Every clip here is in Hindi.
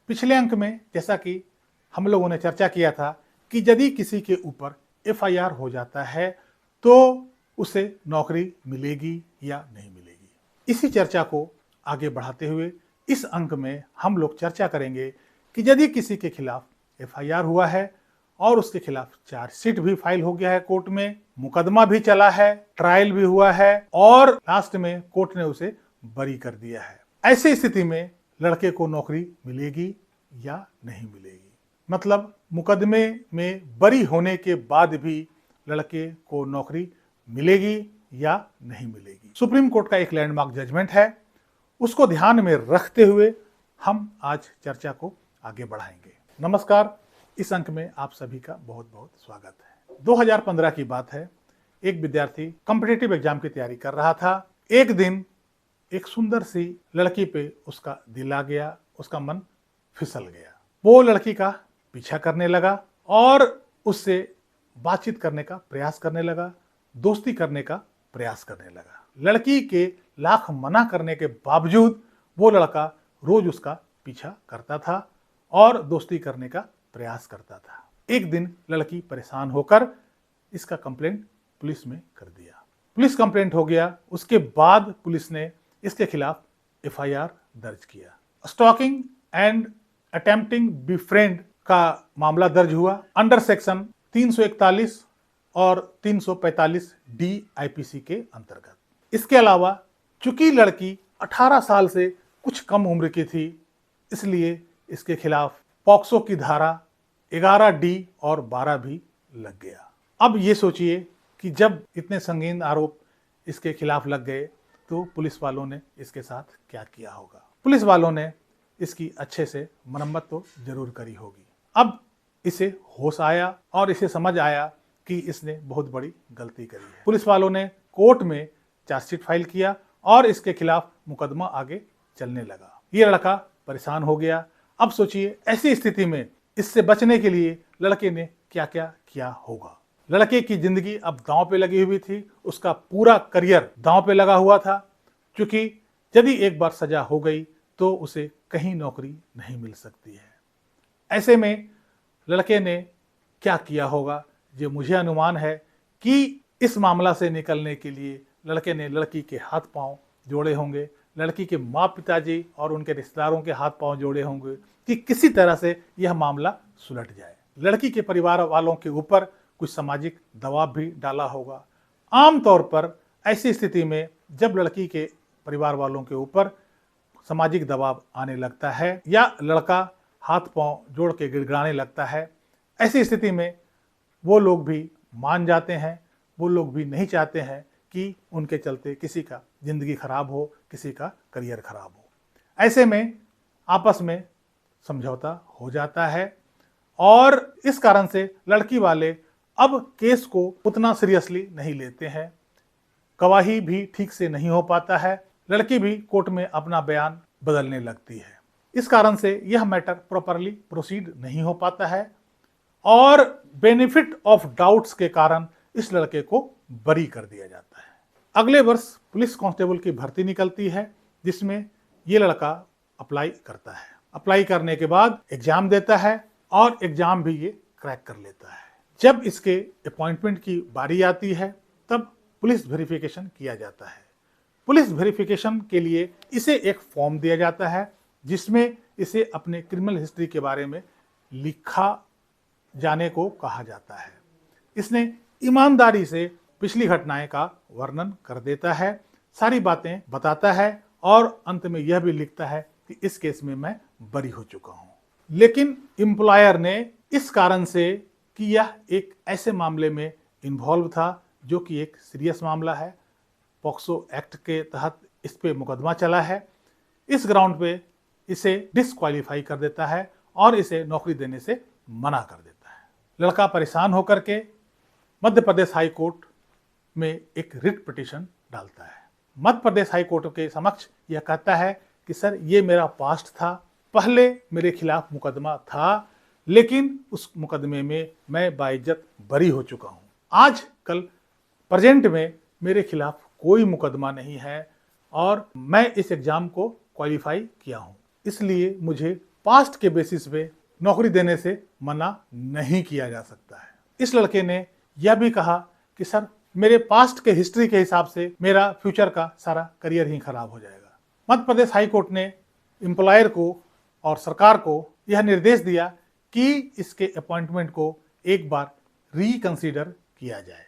पिछले अंक में जैसा कि हम लोगों ने चर्चा किया था कि यदि किसी के ऊपर एफआईआर हो जाता है तो उसे नौकरी मिलेगी या नहीं मिलेगी। इसी चर्चा को आगे बढ़ाते हुए इस अंक में हम लोग चर्चा करेंगे कि यदि किसी के खिलाफ एफआईआर हुआ है और उसके खिलाफ चार्जशीट भी फाइल हो गया है, कोर्ट में मुकदमा भी चला है, ट्रायल भी हुआ है और लास्ट में कोर्ट ने उसे बरी कर दिया है, ऐसी स्थिति में लड़के को नौकरी मिलेगी या नहीं मिलेगी। मतलब मुकदमे में बरी होने के बाद भी लड़के को नौकरी मिलेगी या नहीं मिलेगी। सुप्रीम कोर्ट का एक लैंडमार्क जजमेंट है, उसको ध्यान में रखते हुए हम आज चर्चा को आगे बढ़ाएंगे। नमस्कार, इस अंक में आप सभी का बहुत बहुत स्वागत है। 2015 की बात है, एक विद्यार्थी कॉम्पिटिटिव एग्जाम की तैयारी कर रहा था। एक दिन एक सुंदर सी लड़की पे उसका दिल आ गया, उसका मन फिसल गया। वो लड़की का पीछा करने लगा और उससे बातचीत करने का प्रयास करने लगा, दोस्ती करने का प्रयास करने लगा। लड़की के लाख मना करने के बावजूद वो लड़का रोज उसका पीछा करता था और दोस्ती करने का प्रयास करता था। एक दिन लड़की परेशान होकर इसका कंप्लेंट पुलिस में कर दिया। पुलिस कंप्लेंट हो गया, उसके बाद पुलिस ने इसके खिलाफ एफआईआर दर्ज किया। स्टॉकिंग एंड अटेम्प्टिंग बिफ्रेंड का मामला दर्ज हुआ अंडर सेक्शन 341 और 345 डी आईपीसी के अंतर्गत। इसके अलावा चूंकि लड़की 18 साल से कुछ कम उम्र की थी, इसलिए इसके खिलाफ पॉक्सो की धारा 11 डी और 12 भी लग गया। अब ये सोचिए कि जब इतने संगीन आरोप इसके खिलाफ लग गए तो पुलिस वालों ने इसके साथ क्या किया होगा। पुलिस वालों ने इसकी अच्छे से मरम्मत तो जरूर करी होगी। अब इसे होश आया और इसे समझ आया कि इसने बहुत बड़ी गलती करी है। पुलिस वालों ने कोर्ट में चार्जशीट फाइल किया और इसके खिलाफ मुकदमा आगे चलने लगा। ये लड़का परेशान हो गया। अब सोचिए ऐसी स्थिति में इससे बचने के लिए लड़के ने क्या क्या किया होगा। लड़के की जिंदगी अब दांव पे लगी हुई थी, उसका पूरा करियर दांव पे लगा हुआ था, क्योंकि यदि एक बार सजा हो गई तो उसे कहीं नौकरी नहीं मिल सकती है। ऐसे में लड़के ने क्या किया होगा, जो मुझे अनुमान है कि इस मामला से निकलने के लिए लड़के ने लड़की के हाथ पांव जोड़े होंगे, लड़की के माँ पिताजी और उनके रिश्तेदारों के हाथ पांव जोड़े होंगे कि किसी तरह से यह मामला सुलट जाए। लड़की के परिवार वालों के ऊपर कुछ सामाजिक दबाव भी डाला होगा। आमतौर पर ऐसी स्थिति में जब लड़की के परिवार वालों के ऊपर सामाजिक दबाव आने लगता है या लड़का हाथ पांव जोड़ के गिड़गिड़ाने लगता है, ऐसी स्थिति में वो लोग भी मान जाते हैं। वो लोग भी नहीं चाहते हैं कि उनके चलते किसी का जिंदगी खराब हो, किसी का करियर खराब हो। ऐसे में आपस में समझौता हो जाता है और इस कारण से लड़की वाले अब केस को उतना सीरियसली नहीं लेते हैं। गवाही भी ठीक से नहीं हो पाता है, लड़की भी कोर्ट में अपना बयान बदलने लगती है। इस कारण से यह मैटर प्रॉपरली प्रोसीड नहीं हो पाता है और बेनिफिट ऑफ डाउट्स के कारण इस लड़के को बरी कर दिया जाता है। अगले वर्ष पुलिस कांस्टेबल की भर्ती निकलती है, जिसमें ये लड़का अप्लाई करता है। अप्लाई करने के बाद एग्जाम देता है और एग्जाम भी ये क्रैक कर लेता है। जब इसके अपॉइंटमेंट की बारी आती है तब पुलिस वेरिफिकेशन किया जाता है। पुलिस वेरिफिकेशन के लिए इसे एक फॉर्म दिया जाता है जिसमें इसे अपने क्रिमिनल हिस्ट्री के बारे में लिखा जाने को कहा जाता है। इसने ईमानदारी से पिछली घटनाएं का वर्णन कर देता है, सारी बातें बताता है और अंत में यह भी लिखता है कि इस केस में मैं बरी हो चुका हूं। लेकिन एम्प्लॉयर ने इस कारण से कि यह एक ऐसे मामले में इन्वॉल्व था जो कि एक सीरियस मामला है, पॉक्सो एक्ट के तहत इस पे मुकदमा चला है, इस ग्राउंड पे इसे डिस्क्वालीफाई कर देता है और इसे नौकरी देने से मना कर देता है। लड़का परेशान होकर के मध्य प्रदेश हाई कोर्ट में एक रिट पिटीशन डालता है। मध्य प्रदेश हाई कोर्ट के समक्ष यह कहता है कि सर, ये मेरा पास्ट था, पहले मेरे खिलाफ मुकदमा था, लेकिन उस मुकदमे में मैं बाइज्जत बरी हो चुका हूँ। आज कल प्रेजेंट में मेरे खिलाफ कोई मुकदमा नहीं है और मैं इस एग्जाम को क्वालिफाई किया हूँ, इसलिए मुझे पास्ट के बेसिस पे नौकरी देने से मना नहीं किया जा सकता है। इस लड़के ने यह भी कहा कि सर मेरे पास्ट के हिस्ट्री के हिसाब से मेरा फ्यूचर का सारा करियर ही खराब हो जाएगा। मध्य प्रदेश हाई कोर्ट ने एम्प्लॉयर को और सरकार को यह निर्देश दिया कि इसके अपॉइंटमेंट को एक बार रिकंसीडर किया जाए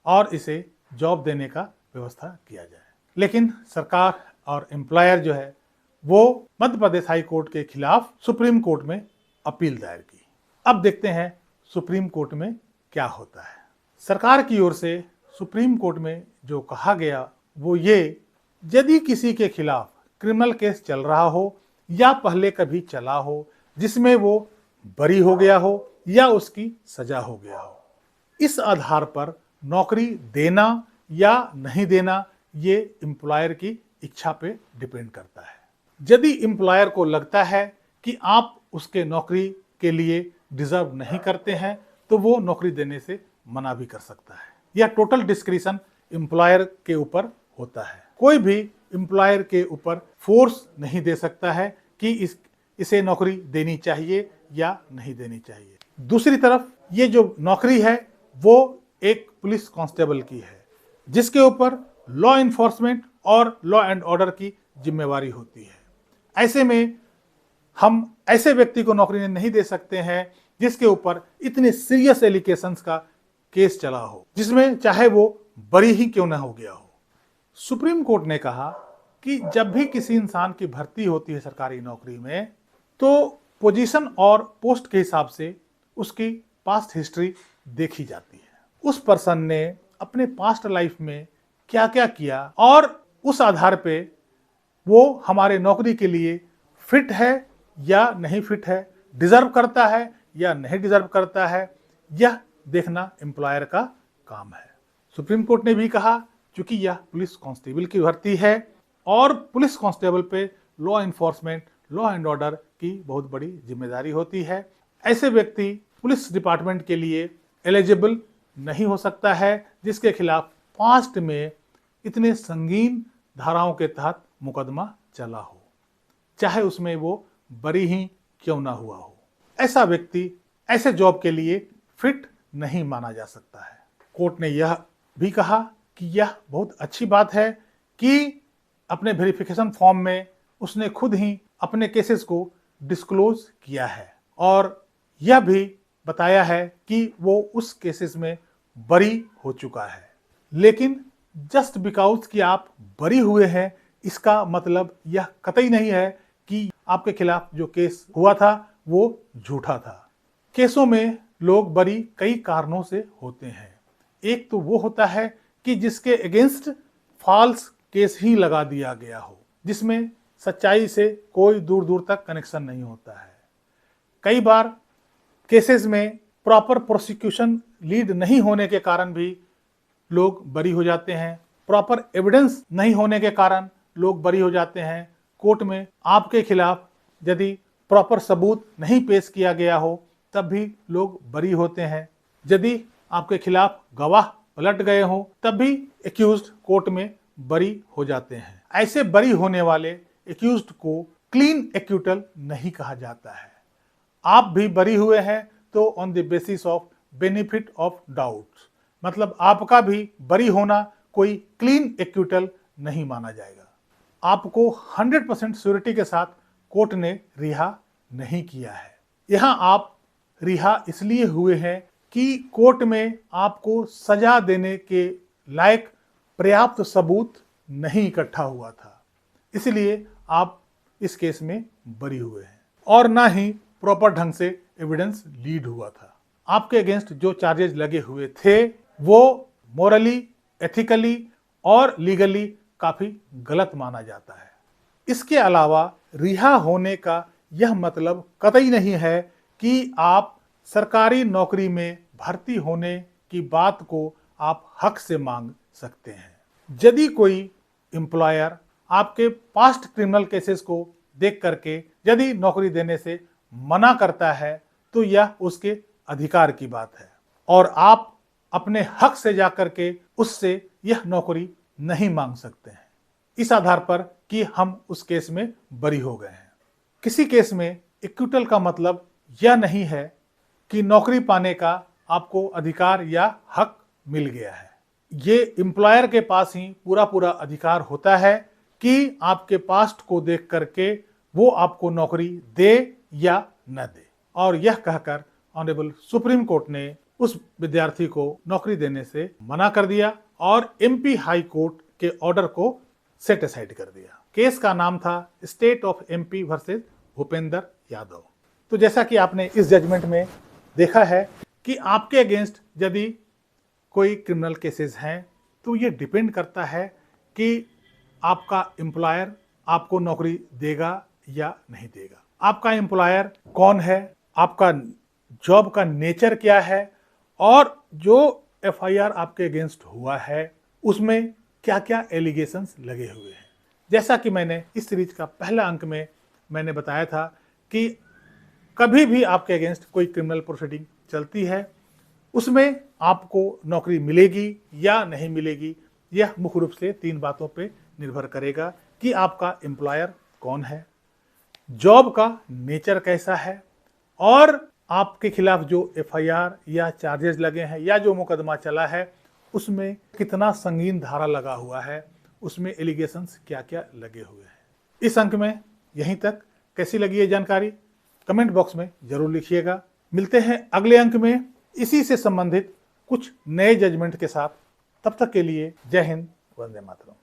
और इसे जॉब देने का व्यवस्था किया जाए। लेकिन सरकार और एम्प्लॉयर जो है वो मध्य प्रदेश हाई कोर्ट के खिलाफ सुप्रीम कोर्ट में अपील दायर की। अब देखते हैं सुप्रीम कोर्ट में क्या होता है। सरकार की ओर से सुप्रीम कोर्ट में जो कहा गया वो ये, यदि किसी के खिलाफ क्रिमिनल केस चल रहा हो या पहले कभी चला हो जिसमें वो बरी हो गया हो या उसकी सजा हो गया हो, इस आधार पर नौकरी देना या नहीं देना ये एम्प्लॉयर की इच्छा पे डिपेंड करता है। यदि एम्प्लॉयर को लगता है कि आप उसके नौकरी के लिए डिजर्व नहीं करते हैं तो वो नौकरी देने से मना भी कर सकता है। यह टोटल डिस्क्रिशन एम्प्लॉयर के ऊपर होता है। कोई भी एम्प्लॉयर के ऊपर फोर्स नहीं दे सकता है कि इसे नौकरी देनी चाहिए या नहीं देनी चाहिए। दूसरी तरफ ये जो नौकरी है वो एक पुलिस कांस्टेबल की है जिसके ऊपर लॉ इन्फोर्समेंट और लॉ एंड ऑर्डर की जिम्मेवारी होती है। ऐसे में हम ऐसे व्यक्ति को नौकरी नहीं दे सकते हैं जिसके ऊपर इतने सीरियस एलिगेशंस का केस चला हो, जिसमें चाहे वो बरी ही क्यों ना हो गया हो। सुप्रीम कोर्ट ने कहा कि जब भी किसी इंसान की भर्ती होती है सरकारी नौकरी में तो पोजीशन और पोस्ट के हिसाब से उसकी पास्ट हिस्ट्री देखी जाती है। उस पर्सन ने अपने पास्ट लाइफ में क्या क्या किया और उस आधार पे वो हमारे नौकरी के लिए फिट है या नहीं फिट है, डिजर्व करता है या नहीं डिजर्व करता है, यह देखना एम्प्लॉयर का काम है। सुप्रीम कोर्ट ने भी कहा चूंकि यह पुलिस कांस्टेबल की भर्ती है और पुलिस कांस्टेबल पे law enforcement, law and order की बहुत बड़ी जिम्मेदारी होती है। ऐसे व्यक्ति पुलिस डिपार्टमेंट के लिए एलिजिबल नहीं हो सकता है जिसके खिलाफ पास्ट में इतने संगीन धाराओं के तहत मुकदमा चला हो, चाहे उसमें वो बरी ही क्यों ना हुआ हो। ऐसा व्यक्ति ऐसे जॉब के लिए फिट नहीं माना जा सकता है। कोर्ट ने यह भी कहा कि यह बहुत अच्छी बात है कि अपने वेरिफिकेशन फॉर्म में उसने खुद ही अपने केसेस को डिस्क्लोज किया है और यह भी बताया है कि वो उस केसेस में बरी हो चुका है। लेकिन जस्ट बिकॉज कि आप बरी हुए हैं इसका मतलब यह कतई नहीं है कि आपके खिलाफ जो केस हुआ था वो झूठा था। केसों में लोग बरी कई कारणों से होते हैं। एक तो वो होता है कि जिसके अगेंस्ट फॉल्स केस ही लगा दिया गया हो, जिसमें सच्चाई से कोई दूर दूर तक कनेक्शन नहीं होता है। कई बार केसेस में प्रॉपर प्रोसिक्यूशन लीड नहीं होने के कारण भी लोग बरी हो जाते हैं। प्रॉपर एविडेंस नहीं होने के कारण लोग बरी हो जाते हैं। कोर्ट में आपके खिलाफ यदि प्रॉपर सबूत नहीं पेश किया गया हो तब भी लोग बरी होते हैं। यदि आपके खिलाफ गवाह पलट गए हों तब भी एक्यूज्ड कोर्ट में बरी हो जाते हैं। ऐसे बरी होने वाले एक्यूज्ड को क्लीन एक्यूटल नहीं कहा जाता है। आप भी बरी हुए हैं तो on the basis of benefit of doubt, मतलब आपका भी बरी होना कोई क्लीन एक्यूटल नहीं माना जाएगा। आपको 100% श्योरिटी के साथ कोर्ट ने रिहा नहीं किया है। यहाँ आप रिहा इसलिए हुए हैं कि कोर्ट में आपको सजा देने के लायक पर्याप्त सबूत नहीं इकट्ठा हुआ था, इसलिए आप इस केस में बरी हुए हैं और ना ही प्रॉपर ढंग से एविडेंस लीड हुआ था। आपके अगेंस्ट जो चार्जेस लगे हुए थे वो मोरली, एथिकली और लीगली काफी गलत माना जाता है। इसके अलावा रिहा होने का यह मतलब कतई नहीं है कि आप सरकारी नौकरी में भर्ती होने की बात को आप हक से मांग सकते हैं। यदि कोई एम्प्लॉयर आपके पास्ट क्रिमिनल केसेस को देख करके यदि नौकरी देने से मना करता है तो यह उसके अधिकार की बात है और आप अपने हक से जाकर के उससे यह नौकरी नहीं मांग सकते हैं इस आधार पर कि हम उस केस में बरी हो गए हैं। किसी केस में एक्विटल का मतलब यह नहीं है कि नौकरी पाने का आपको अधिकार या हक मिल गया है। ये एम्प्लॉयर के पास ही पूरा पूरा अधिकार होता है कि आपके पास्ट को देख करके वो आपको नौकरी दे या न दे। और यह कहकर ऑनरेबल सुप्रीम कोर्ट ने उस विद्यार्थी को नौकरी देने से मना कर दिया और एमपी हाई कोर्ट के ऑर्डर को सेट असाइड कर दिया। केस का नाम था state of MP versus Bhupendra Yadav. तो जैसा कि आपने इस जजमेंट में देखा है कि आपके अगेंस्ट यदि कोई क्रिमिनल केसेस हैं तो ये डिपेंड करता है कि आपका एम्प्लॉयर आपको नौकरी देगा या नहीं देगा। आपका एम्प्लॉयर कौन है, आपका जॉब का नेचर क्या है और जो एफआईआर आपके अगेंस्ट हुआ है उसमें क्या क्या एलिगेशंस लगे हुए हैं। जैसा कि मैंने इस सीरीज का पहला अंक में मैंने बताया था कि कभी भी आपके अगेंस्ट कोई क्रिमिनल प्रोसीडिंग चलती है उसमें आपको नौकरी मिलेगी या नहीं मिलेगी, यह मुख्य रूप से 3 बातों पे निर्भर करेगा कि आपका एम्प्लॉयर कौन है, जॉब का नेचर कैसा है और आपके खिलाफ जो एफआईआर या चार्जेस लगे हैं या जो मुकदमा चला है उसमें कितना संगीन धारा लगा हुआ है, उसमें एलिगेशंस क्या क्या लगे हुए हैं। इस अंक में यहीं तक। कैसी लगी ये जानकारी कमेंट बॉक्स में जरूर लिखिएगा। मिलते हैं अगले अंक में इसी से संबंधित कुछ नए जजमेंट के साथ। तब तक के लिए जय हिंद, वंदे मातरम।